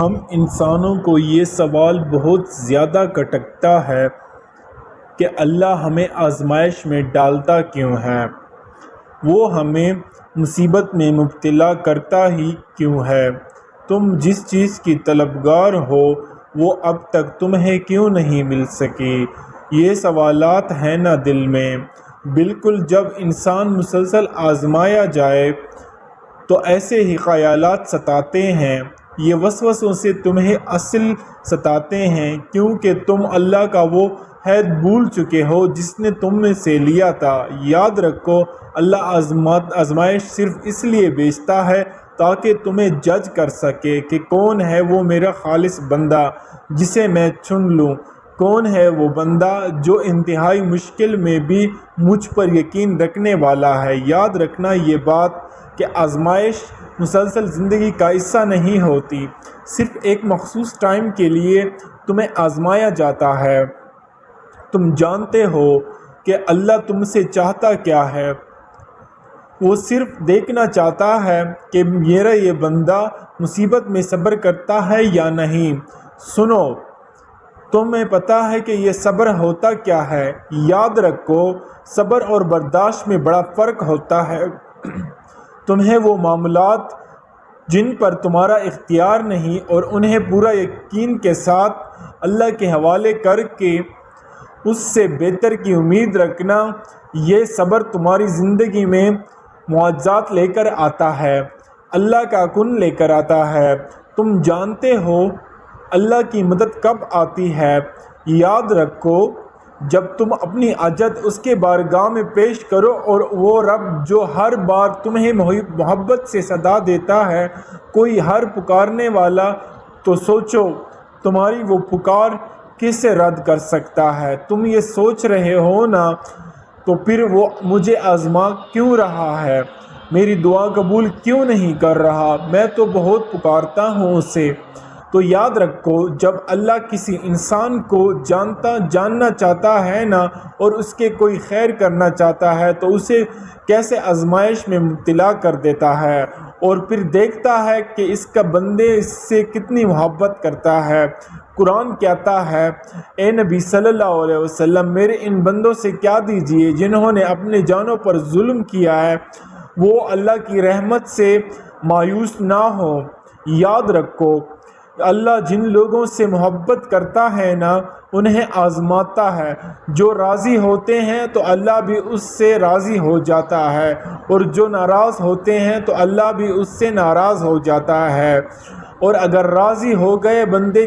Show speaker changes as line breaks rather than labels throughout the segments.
ہم انسانوں کو یہ سوال بہت زیادہ کھٹکتا ہے کہ اللہ ہمیں آزمائش میں ڈالتا کیوں ہے؟ وہ ہمیں مصیبت میں مبتلا کرتا ہی کیوں ہے؟ تم جس چیز کی طلبگار ہو وہ اب تک تمہیں کیوں نہیں مل سکی؟ یہ سوالات ہیں نا دل میں۔ بالکل جب انسان مسلسل آزمایا جائے تو ایسے ہی خیالات ستاتے ہیں۔ یہ وسوسوں سے تمہیں اصل ستاتے ہیں کیونکہ تم اللہ کا وہ عہد بھول چکے ہو جس نے تم میں سے لیا تھا۔ یاد رکھو اللہ آزمائش صرف اس لیے بھیجتا ہے تاکہ تمہیں جج کر سکے کہ کون ہے وہ میرا خالص بندہ جسے میں چن لوں، کون ہے وہ بندہ جو انتہائی مشکل میں بھی مجھ پر یقین رکھنے والا ہے۔ یاد رکھنا یہ بات کہ آزمائش مسلسل زندگی کا حصہ نہیں ہوتی، صرف ایک مخصوص ٹائم کے لیے تمہیں آزمایا جاتا ہے۔ تم جانتے ہو کہ اللہ تم سے چاہتا کیا ہے؟ وہ صرف دیکھنا چاہتا ہے کہ میرا یہ بندہ مصیبت میں صبر کرتا ہے یا نہیں۔ سنو، تمہیں پتہ ہے کہ یہ صبر ہوتا کیا ہے؟ یاد رکھو صبر اور برداشت میں بڑا فرق ہوتا ہے۔ تمہیں وہ معاملات جن پر تمہارا اختیار نہیں اور انہیں پورا یقین کے ساتھ اللہ کے حوالے کر کے اس سے بہتر کی امید رکھنا، یہ صبر تمہاری زندگی میں معجزات لے کر آتا ہے، اللہ کا کن لے کر آتا ہے۔ تم جانتے ہو اللہ کی مدد کب آتی ہے؟ یاد رکھو جب تم اپنی حاجت اس کے بارگاہ میں پیش کرو، اور وہ رب جو ہر بار تمہیں محبت سے صدا دیتا ہے کوئی ہر پکارنے والا، تو سوچو تمہاری وہ پکار کیسے رد کر سکتا ہے؟ تم یہ سوچ رہے ہو نا، تو پھر وہ مجھے آزما کیوں رہا ہے؟ میری دعا قبول کیوں نہیں کر رہا؟ میں تو بہت پکارتا ہوں اسے۔ تو یاد رکھو جب اللہ کسی انسان کو جاننا چاہتا ہے نا اور اس کے کوئی خیر کرنا چاہتا ہے تو اسے کیسے آزمائش میں مبتلا کر دیتا ہے، اور پھر دیکھتا ہے کہ اس کا بندے اس سے کتنی محبت کرتا ہے۔ قرآن کہتا ہے، اے نبی صلی اللہ علیہ وسلم، میرے ان بندوں سے کیا دیجیے جنہوں نے اپنے جانوں پر ظلم کیا ہے، وہ اللہ کی رحمت سے مایوس نہ ہو۔ یاد رکھو اللہ جن لوگوں سے محبت کرتا ہے نا انہیں آزماتا ہے۔ جو راضی ہوتے ہیں تو اللہ بھی اس سے راضی ہو جاتا ہے، اور جو ناراض ہوتے ہیں تو اللہ بھی اس سے ناراض ہو جاتا ہے۔ اور اگر راضی ہو گئے بندے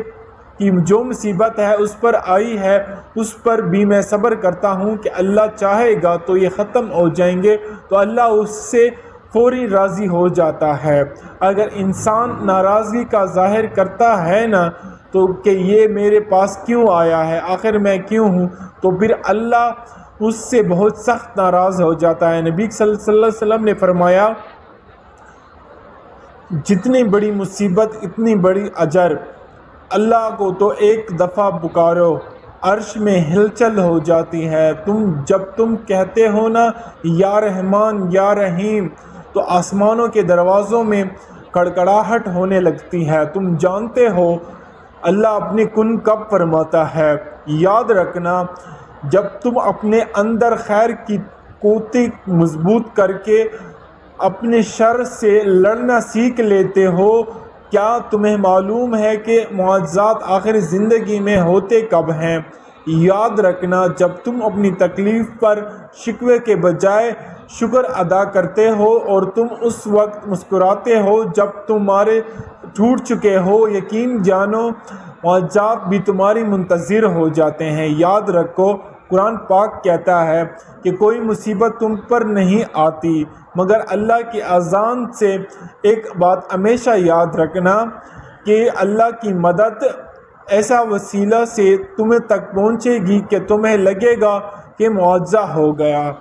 کی جو مصیبت ہے اس پر آئی ہے، اس پر بھی میں صبر کرتا ہوں کہ اللہ چاہے گا تو یہ ختم ہو جائیں گے، تو اللہ اس سے فوری راضی ہو جاتا ہے۔ اگر انسان ناراضگی کا ظاہر کرتا ہے نا تو کہ یہ میرے پاس کیوں آیا ہے، آخر میں کیوں ہوں، تو پھر اللہ اس سے بہت سخت ناراض ہو جاتا ہے۔ نبی صلی اللہ علیہ وسلم نے فرمایا، جتنی بڑی مصیبت اتنی بڑی اجر۔ اللہ کو تو ایک دفعہ پکارو، عرش میں ہلچل ہو جاتی ہے۔ جب تم کہتے ہو نا یا رحمان یا رحیم، تو آسمانوں کے دروازوں میں کڑکڑاہٹ ہونے لگتی ہے۔ تم جانتے ہو اللہ اپنی کن کب فرماتا ہے؟ یاد رکھنا جب تم اپنے اندر خیر کی قوت مضبوط کر کے اپنے شر سے لڑنا سیکھ لیتے ہو۔ کیا تمہیں معلوم ہے کہ معجزات آخر زندگی میں ہوتے کب ہیں؟ یاد رکھنا جب تم اپنی تکلیف پر شکوے کے بجائے شکر ادا کرتے ہو، اور تم اس وقت مسکراتے ہو جب تمہارے ٹوٹ چکے ہو، یقین جانو معجزات بھی تمہاری منتظر ہو جاتے ہیں۔ یاد رکھو قرآن پاک کہتا ہے کہ کوئی مصیبت تم پر نہیں آتی مگر اللہ کی اذن سے۔ ایک بات ہمیشہ یاد رکھنا کہ اللہ کی مدد ایسا وسیلہ سے تمہیں تک پہنچے گی کہ تمہیں لگے گا کہ معجزہ ہو گیا۔